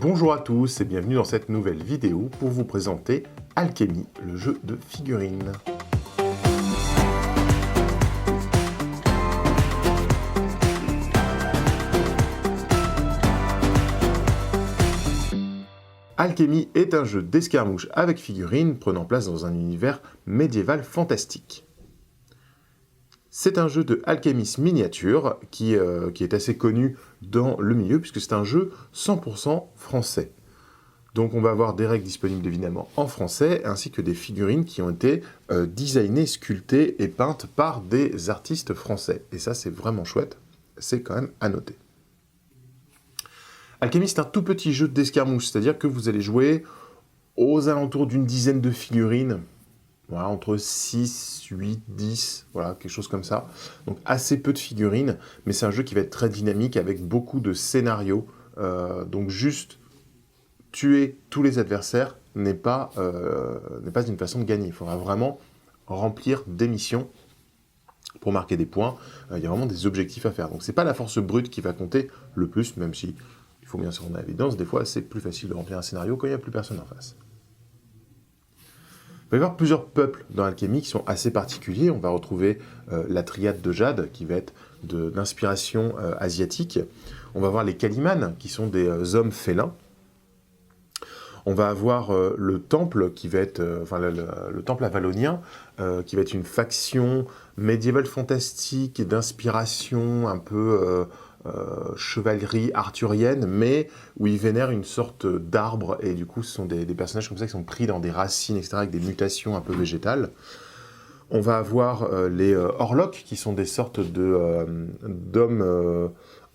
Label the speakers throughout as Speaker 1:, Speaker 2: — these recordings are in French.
Speaker 1: Bonjour à tous et bienvenue dans cette nouvelle vidéo pour vous présenter Alchemy, le jeu de figurines. Alchemy est un jeu d'escarmouche avec figurines prenant place dans un univers médiéval fantastique. C'est un jeu de Alchemist Miniature qui est assez connu dans le milieu puisque c'est un jeu 100% français. Donc on va avoir des règles disponibles évidemment en français, ainsi que des figurines qui ont été designées, sculptées et peintes par des artistes français. Et ça c'est vraiment chouette, c'est quand même à noter. Alchemy c'est un tout petit jeu d'escarmouche, c'est-à-dire que vous allez jouer aux alentours d'une dizaine de figurines, voilà, entre 6, 8, 10, voilà, quelque chose comme ça. Donc assez peu de figurines, mais c'est un jeu qui va être très dynamique avec beaucoup de scénarios. Donc juste tuer tous les adversaires n'est pas une façon de gagner. Il faudra vraiment remplir des missions pour marquer des points. Il y a vraiment des objectifs à faire. Donc c'est pas la force brute qui va compter le plus, même si il faut bien se rendre à l'évidence, des fois c'est plus facile de remplir un scénario quand il n'y a plus personne en face. Il va y avoir plusieurs peuples dans Alchemy qui sont assez particuliers. On va retrouver la triade de Jade, qui va être d'inspiration asiatique. On va avoir les Calimans, qui sont des hommes félins. On va avoir le temple, qui va être, le temple avalonien, qui va être une faction médiévale fantastique d'inspiration un peu chevalerie arthurienne, mais où ils vénèrent une sorte d'arbre, et du coup ce sont des personnages comme ça qui sont pris dans des racines, etc., avec des mutations un peu végétales. On va avoir les Orlocks, qui sont des sortes d'hommes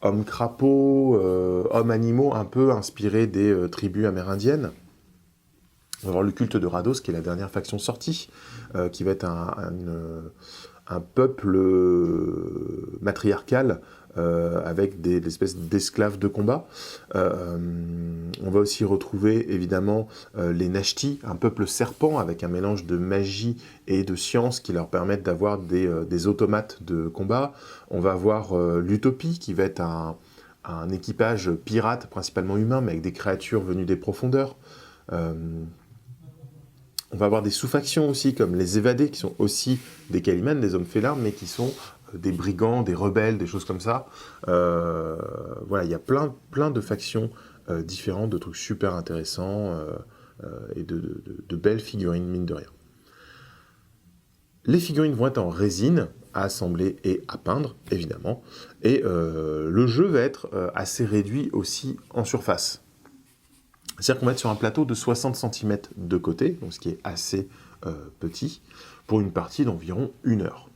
Speaker 1: hommes crapauds, hommes animaux, un peu inspirés des tribus amérindiennes. On va avoir le culte de Rados, qui est la dernière faction sortie, qui va être un peuple matriarcal, avec des espèces d'esclaves de combat. On va aussi retrouver évidemment les Nashti, un peuple serpent avec un mélange de magie et de science qui leur permettent d'avoir des automates de combat. On va avoir l'Utopie qui va être un équipage pirate, principalement humain, mais avec des créatures venues des profondeurs. On va avoir des sous-factions aussi, comme les Évadés, qui sont aussi des Calimans, des hommes félins, mais qui sont des brigands, des rebelles, des choses comme ça. Voilà, il y a plein de factions différentes, de trucs super intéressants, et de belles figurines, mine de rien. Les figurines vont être en résine, à assembler et à peindre, évidemment. Et le jeu va être assez réduit aussi en surface. C'est-à-dire qu'on va être sur un plateau de 60 cm de côté, donc ce qui est assez petit, pour une partie d'environ 1 heure.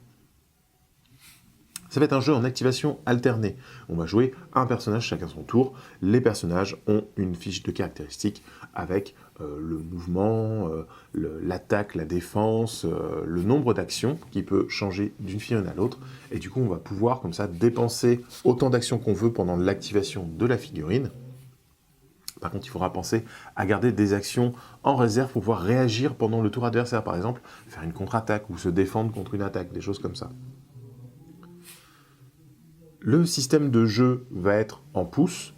Speaker 1: Ça va être un jeu en activation alternée. On va jouer un personnage chacun son tour. Les personnages ont une fiche de caractéristiques avec le mouvement, l'attaque, la défense, le nombre d'actions qui peut changer d'une figurine à l'autre. Et du coup, on va pouvoir comme ça dépenser autant d'actions qu'on veut pendant l'activation de la figurine. Par contre, il faudra penser à garder des actions en réserve pour pouvoir réagir pendant le tour adversaire, par exemple, faire une contre-attaque ou se défendre contre une attaque, des choses comme ça. Le système de jeu va être en pouces,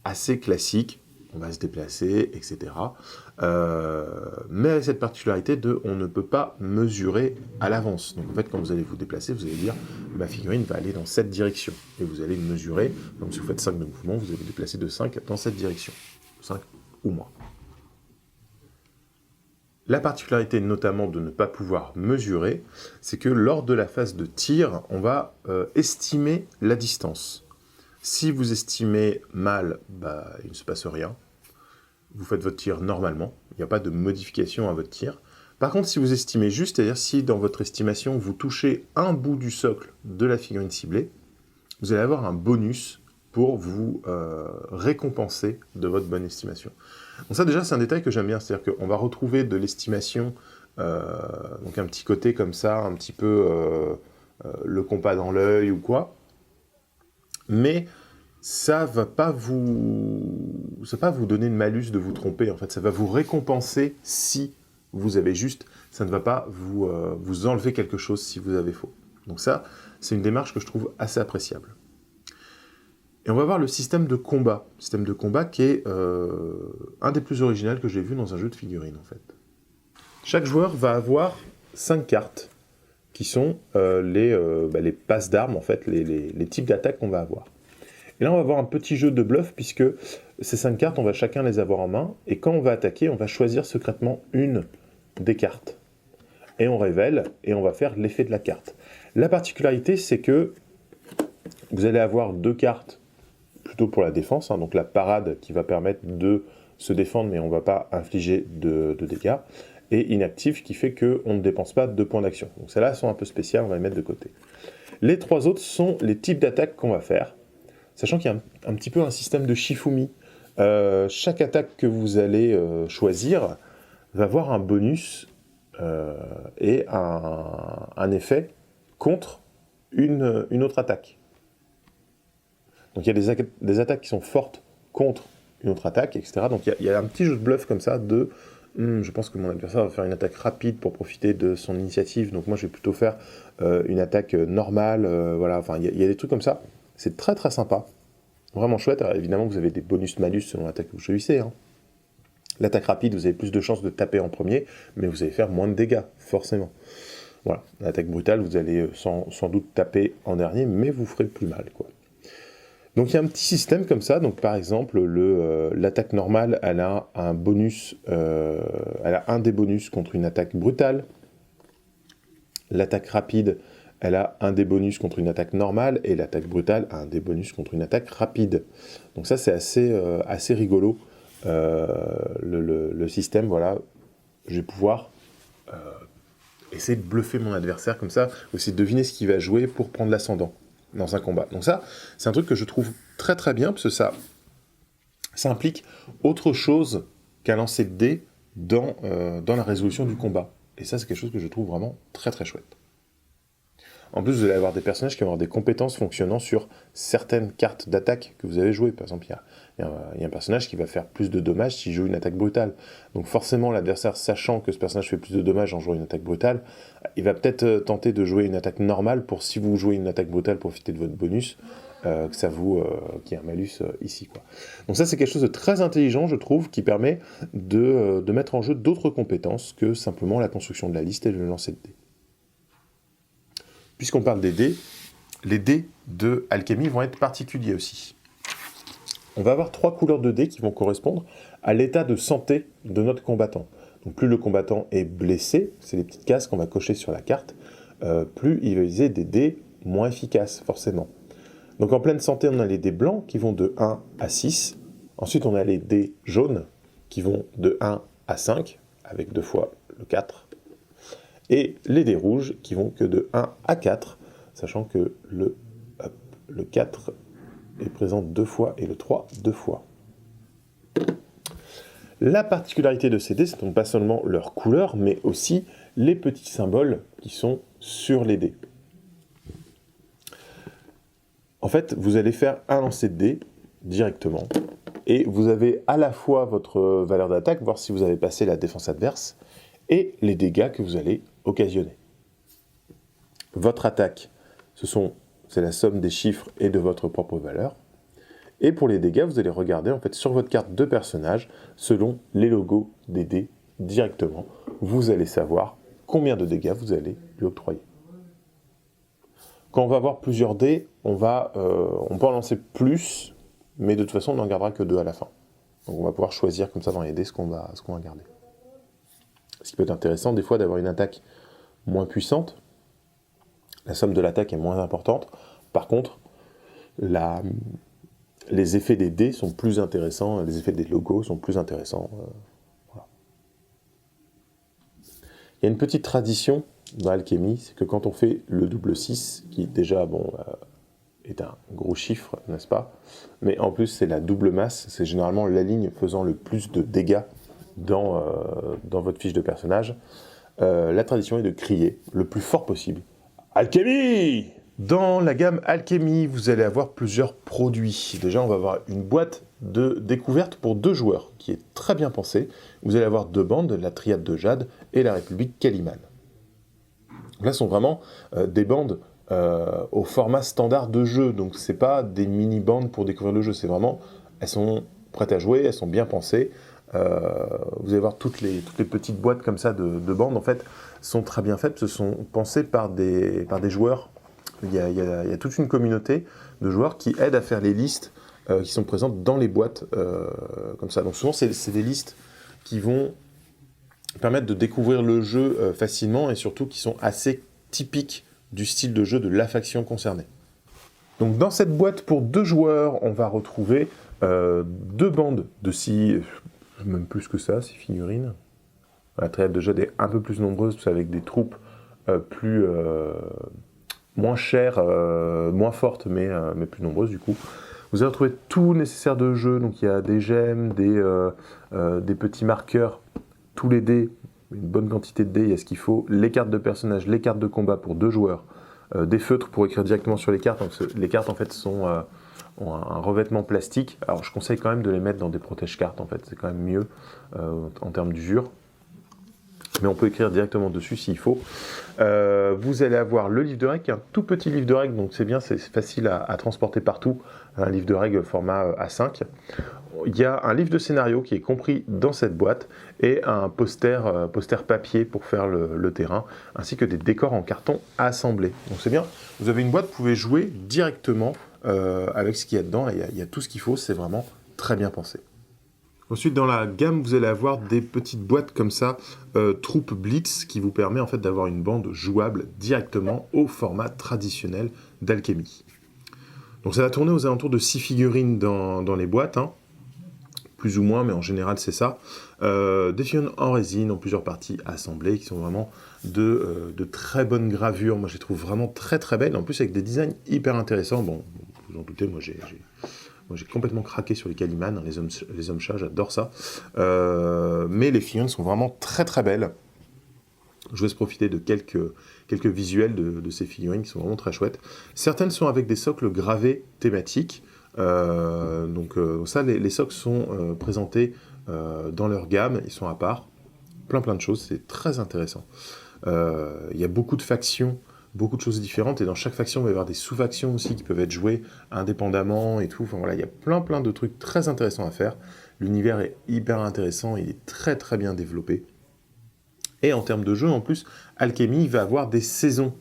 Speaker 1: assez classique, on va se déplacer, etc. Mais avec cette particularité on ne peut pas mesurer à l'avance. Donc en fait, quand vous allez vous déplacer, vous allez dire « ma figurine va aller dans cette direction ». Et vous allez mesurer, donc si vous faites 5 de mouvement, vous allez vous déplacer de 5 dans cette direction. 5 ou moins. La particularité notamment de ne pas pouvoir mesurer, c'est que lors de la phase de tir, on va estimer la distance. Si vous estimez mal, il ne se passe rien. Vous faites votre tir normalement, il n'y a pas de modification à votre tir. Par contre, si vous estimez juste, c'est-à-dire si dans votre estimation, vous touchez un bout du socle de la figurine ciblée, vous allez avoir un bonus pour vous récompenser de votre bonne estimation. Donc ça déjà c'est un détail que j'aime bien, c'est-à-dire qu'on va retrouver de l'estimation, donc un petit côté comme ça, un petit peu le compas dans l'œil ou quoi, mais ça va pas vous donner de malus de vous tromper, en fait, ça va vous récompenser si vous avez juste, ça ne va pas vous enlever quelque chose si vous avez faux. Donc ça, c'est une démarche que je trouve assez appréciable. Et on va voir le système de combat. Système de combat qui est un des plus originaux que j'ai vu dans un jeu de figurines, en fait. Chaque joueur va avoir 5 cartes, qui sont les passes d'armes, en fait, les types d'attaques qu'on va avoir. Et là, on va avoir un petit jeu de bluff, puisque ces 5 cartes, on va chacun les avoir en main, et quand on va attaquer, on va choisir secrètement une des cartes. Et on révèle, et on va faire l'effet de la carte. La particularité, c'est que vous allez avoir 2 cartes, plutôt pour la défense, hein, donc la parade qui va permettre de se défendre, mais on ne va pas infliger de dégâts, et inactive qui fait qu'on ne dépense pas de points d'action. Donc celles-là sont un peu spéciales, on va les mettre de côté. Les 3 autres sont les types d'attaques qu'on va faire, sachant qu'il y a un petit peu un système de Shifumi. Chaque attaque que vous allez choisir va avoir un bonus et un effet contre une autre attaque. Donc il y a des attaques qui sont fortes contre une autre attaque, etc. Donc il y a un petit jeu de bluff comme ça de je pense que mon adversaire va faire une attaque rapide pour profiter de son initiative, donc moi je vais plutôt faire une attaque normale, voilà, enfin il y a des trucs comme ça. C'est très très sympa, vraiment chouette. Alors, évidemment vous avez des bonus-malus selon l'attaque que vous choisissez. Hein. L'attaque rapide, vous avez plus de chances de taper en premier, mais vous allez faire moins de dégâts, forcément. Voilà, l'attaque brutale, vous allez sans doute taper en dernier, mais vous ferez plus mal, quoi. Donc il y a un petit système comme ça, donc par exemple, l'attaque normale, elle a un bonus, elle a un des bonus contre une attaque brutale. L'attaque rapide, elle a un des bonus contre une attaque normale, et l'attaque brutale a un des bonus contre une attaque rapide. Donc ça c'est assez rigolo, le système, voilà. Je vais pouvoir essayer de bluffer mon adversaire comme ça, ou essayer de deviner ce qu'il va jouer pour prendre l'ascendant dans un combat. Donc ça, c'est un truc que je trouve très très bien, parce que ça implique autre chose qu'un lancer de dés dans la résolution du combat. Et ça, c'est quelque chose que je trouve vraiment très très chouette. En plus, vous allez avoir des personnages qui vont avoir des compétences fonctionnant sur certaines cartes d'attaque que vous avez jouées. Par exemple, il y a un personnage qui va faire plus de dommages s'il joue une attaque brutale. Donc forcément, l'adversaire, sachant que ce personnage fait plus de dommages en jouant une attaque brutale, il va peut-être tenter de jouer une attaque normale pour, si vous jouez une attaque brutale, profiter de votre bonus, que ça vous, qu'il y ait un malus ici, quoi. Donc ça, c'est quelque chose de très intelligent, je trouve, qui permet de mettre en jeu d'autres compétences que simplement la construction de la liste et le lancer de dés. Puisqu'on parle des dés, les dés de alchimie vont être particuliers aussi. On va avoir 3 couleurs de dés qui vont correspondre à l'état de santé de notre combattant. Donc plus le combattant est blessé, c'est les petites cases qu'on va cocher sur la carte, plus il va utiliser des dés moins efficaces, forcément. Donc en pleine santé, on a les dés blancs qui vont de 1 à 6. Ensuite, on a les dés jaunes qui vont de 1 à 5, avec 2 fois le 4. Et les dés rouges qui vont que de 1 à 4, sachant que le 4 est présent 2 fois et le 3 2 fois. La particularité de ces dés, c'est donc pas seulement leur couleur, mais aussi les petits symboles qui sont sur les dés. En fait, vous allez faire un lancer de dés directement, et vous avez à la fois votre valeur d'attaque, voir si vous avez passé la défense adverse, et les dégâts que vous allez occasionner. Votre attaque, c'est la somme des chiffres et de votre propre valeur. Et pour les dégâts, vous allez regarder en fait sur votre carte de personnage, selon les logos des dés directement, vous allez savoir combien de dégâts vous allez lui octroyer. Quand on va avoir plusieurs dés, on peut en lancer plus, mais de toute façon on n'en gardera que 2 à la fin. Donc on va pouvoir choisir comme ça dans les dés ce qu'on va garder. Ce qui peut être intéressant des fois d'avoir une attaque moins puissante, la somme de l'attaque est moins importante, par contre les effets des dés sont plus intéressants, les effets des logos sont plus intéressants. Voilà. Il y a une petite tradition dans l'alchimie, c'est que quand on fait le double 6, qui déjà est un gros chiffre, n'est-ce pas? Mais en plus c'est la double masse, c'est généralement la ligne faisant le plus de dégâts dans votre fiche de personnage. La tradition est de crier le plus fort possible « Alchimie !» Dans la gamme Alchimie, vous allez avoir plusieurs produits. Déjà, on va avoir une boîte de découverte pour 2 joueurs, qui est très bien pensée. Vous allez avoir 2 bandes, la Triade de Jade et la République Kaliman. Là, ce sont vraiment des bandes au format standard de jeu. Donc c'est pas des mini-bandes pour découvrir le jeu, c'est vraiment, elles sont prêtes à jouer, elles sont bien pensées. Vous allez voir toutes les petites boîtes comme ça de bandes, en fait, sont très bien faites, ce sont pensées par des joueurs. Il y a toute une communauté de joueurs qui aident à faire les listes qui sont présentes dans les boîtes comme ça. Donc souvent, c'est des listes qui vont permettre de découvrir le jeu facilement et surtout qui sont assez typiques du style de jeu de la faction concernée. Donc dans cette boîte pour 2 joueurs, on va retrouver 2 bandes de 6, même plus que ça, 6 figurines. La triade de jeu est un peu plus nombreuse, avec des troupes moins chères, moins fortes, mais plus nombreuses du coup. Vous allez retrouver tout nécessaire de jeu, donc il y a des gemmes, des petits marqueurs, tous les dés, une bonne quantité de dés, il y a ce qu'il faut, les cartes de personnages, les cartes de combat pour 2 joueurs, des feutres pour écrire directement sur les cartes. Donc les cartes en fait ont un revêtement plastique. Alors je conseille quand même de les mettre dans des protège-cartes, en fait, c'est quand même mieux en termes d'usure. Mais on peut écrire directement dessus s'il faut. Vous allez avoir le livre de règles, qui est un tout petit livre de règles, donc c'est bien, c'est facile à transporter partout. Un livre de règles format A5. Il y a un livre de scénario qui est compris dans cette boîte et un poster papier pour faire le terrain, ainsi que des décors en carton à assembler. Donc c'est bien, vous avez une boîte, vous pouvez jouer directement avec ce qu'il y a dedans, il y a tout ce qu'il faut, c'est vraiment très bien pensé. Ensuite, dans la gamme, vous allez avoir des petites boîtes comme ça, Troupe Blitz, qui vous permet en fait d'avoir une bande jouable directement au format traditionnel d'Alchemy. Donc ça va tourner aux alentours de 6 figurines dans les boîtes, hein. Plus ou moins, mais en général c'est ça. Des figurines en résine, en plusieurs parties assemblées, qui sont vraiment de très bonnes gravures. Moi je les trouve vraiment très très belles, en plus avec des designs hyper intéressants. Bon, vous en doutez, moi j'ai complètement craqué sur les Calimán, hein, les hommes chats, j'adore ça. Mais les figurines sont vraiment très très belles. Je vous laisse profiter de quelques visuels de ces figurines qui sont vraiment très chouettes. Certaines sont avec des socles gravés thématiques. Donc ça, les socles sont présentés dans leur gamme, ils sont à part. Plein de choses, c'est très intéressant. Il y a beaucoup de factions, beaucoup de choses différentes, et dans chaque faction, il va y avoir des sous-factions aussi qui peuvent être jouées indépendamment et tout. Enfin voilà, il y a plein de trucs très intéressants à faire. L'univers est hyper intéressant, il est très très bien développé. Et en termes de jeu, en plus, Alchemy va avoir des saisons.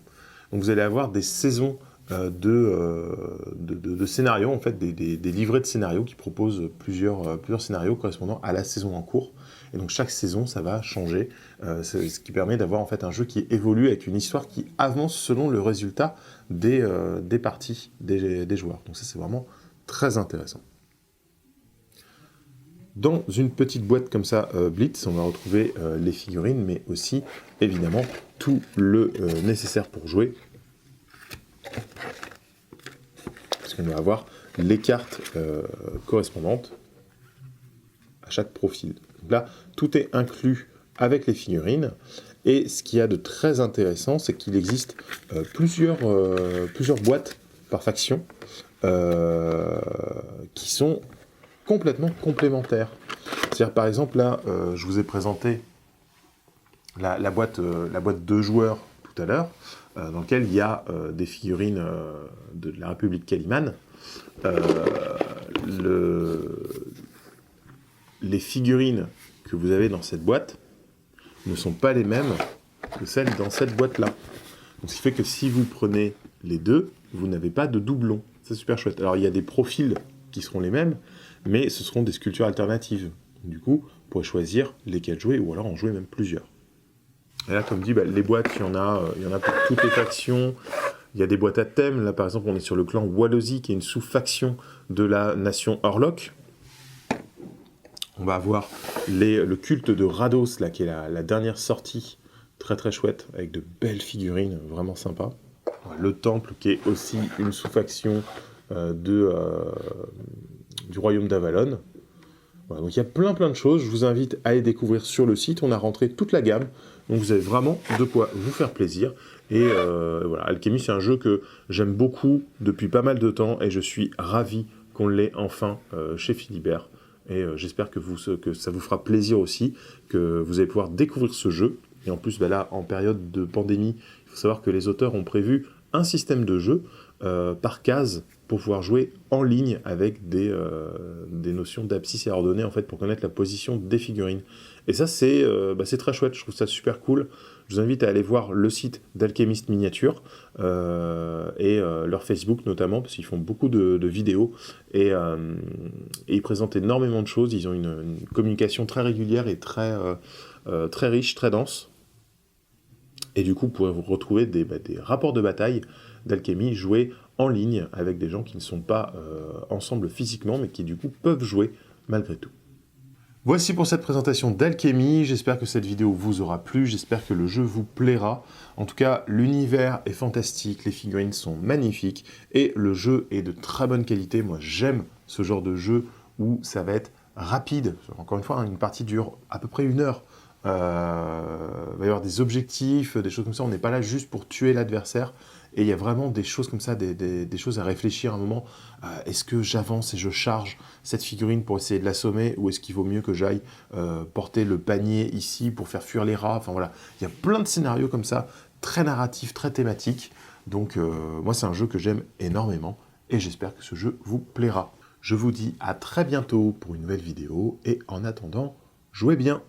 Speaker 1: Donc vous allez avoir des saisons de scénarios, en fait, des livrets de scénarios qui proposent plusieurs scénarios correspondant à la saison en cours. Et donc chaque saison, ça va changer, ce qui permet d'avoir en fait un jeu qui évolue avec une histoire qui avance selon le résultat des parties des joueurs. Donc ça, c'est vraiment très intéressant. Dans une petite boîte comme ça, Blitz, on va retrouver les figurines, mais aussi, évidemment, tout le nécessaire pour jouer. Parce qu'on va avoir les cartes correspondantes à chaque profil. Donc là, tout est inclus avec les figurines. Et ce qu'il y a de très intéressant, c'est qu'il existe plusieurs boîtes par faction qui sont complètement complémentaires. C'est-à-dire, par exemple, là, je vous ai présenté la boîte 2 joueurs tout à l'heure, dans laquelle il y a des figurines de la République Calimán. Les figurines que vous avez dans cette boîte ne sont pas les mêmes que celles dans cette boîte-là. Donc, ce qui fait que si vous prenez les deux, vous n'avez pas de doublon. C'est super chouette. Alors, il y a des profils qui seront les mêmes, mais ce seront des sculptures alternatives. Du coup, vous pourrez choisir lesquelles jouer, ou alors en jouer même plusieurs. Et là, comme dit, les boîtes, il y en a pour toutes les factions. Il y a des boîtes à thème. Là, par exemple, on est sur le clan Walosi, qui est une sous-faction de la nation Orlok. On va avoir le culte de Rados, là, qui est la dernière sortie, très très chouette, avec de belles figurines, vraiment sympa. Le temple, qui est aussi une sous-faction du royaume d'Avalon. Voilà, donc il y a plein de choses. Je vous invite à les découvrir sur le site. On a rentré toute la gamme. Donc vous avez vraiment de quoi vous faire plaisir. Et voilà, Alchemy, c'est un jeu que j'aime beaucoup depuis pas mal de temps. Et je suis ravi qu'on l'ait enfin chez Philibert. Et j'espère que ça vous fera plaisir aussi, que vous allez pouvoir découvrir ce jeu. Et en plus, là, en période de pandémie, il faut savoir que les auteurs ont prévu un système de jeu par case pour pouvoir jouer en ligne avec des notions d'abscisse et ordonnée en fait pour connaître la position des figurines. Et ça c'est très chouette, je trouve ça super cool. Je vous invite à aller voir le site d'Alchemist Miniature et leur Facebook notamment parce qu'ils font beaucoup de vidéos et ils présentent énormément de choses. Ils ont une communication très régulière et très riche, très dense. Et du coup, vous pourrez vous retrouver des rapports de bataille d'alchimie joués en ligne avec des gens qui ne sont pas ensemble physiquement, mais qui du coup peuvent jouer malgré tout. Voici pour cette présentation d'Alchemy, j'espère que cette vidéo vous aura plu, j'espère que le jeu vous plaira. En tout cas, l'univers est fantastique, les figurines sont magnifiques, et le jeu est de très bonne qualité. Moi, j'aime ce genre de jeu où ça va être rapide. Encore une fois, une partie dure à peu près 1 heure. Il va y avoir des objectifs, des choses comme ça. On n'est pas là juste pour tuer l'adversaire. Et il y a vraiment des choses comme ça, des choses à réfléchir à un moment. Est-ce que j'avance et je charge cette figurine pour essayer de l'assommer, ou est-ce qu'il vaut mieux que j'aille porter le panier ici pour faire fuir les rats? Enfin voilà, il y a plein de scénarios comme ça, très narratifs, très thématiques. Donc moi, c'est un jeu que j'aime énormément et j'espère que ce jeu vous plaira. Je vous dis à très bientôt pour une nouvelle vidéo et en attendant, jouez bien!